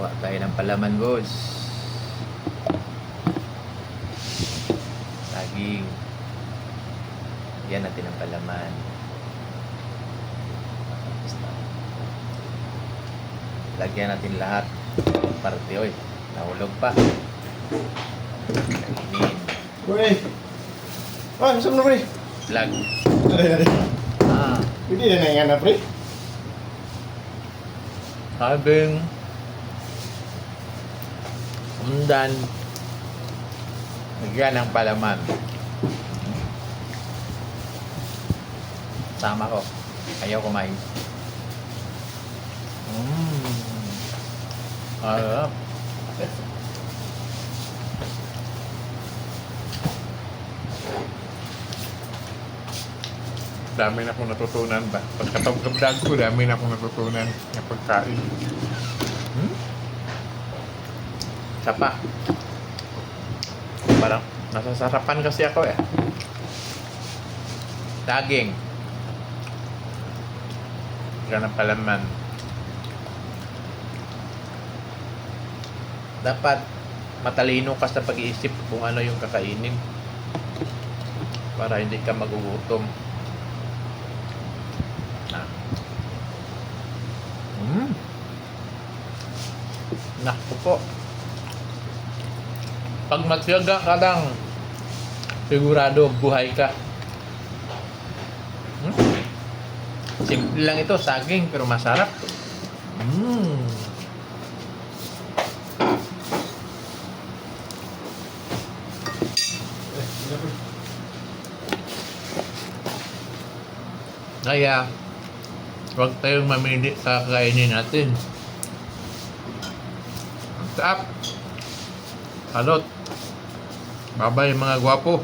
Kuha tayo ng palaman, boss. Saging. Yan natin ang palaman. Lagyan natin lahat. Parte, oy. Nahulog pa. Kainin. Pre. Ah, saan na, pre? Vlog. Dari. Hindi na nga na, pre. Sabing undan. Lagyan ng palaman. Sama ko. Ayaw kumain. Harap. Dami na akong natutunan ba? Pagkatawag ko, dami na akong natutunan ng pagkain. Sapa. Parang nasasarapan kasi ako eh. Daging. Yan ang palaman. Dapat matalino ka sa pag-iisip kung ano yung kakainin para hindi ka magugutom. Naku po. Pag magsiyaga ka lang, sigurado buhay ka. Simple lang ito, saging pero masarap. Kaya, huwag tayong mamili sa kainin natin. Ang sarap. Salot. Babay mga gwapo.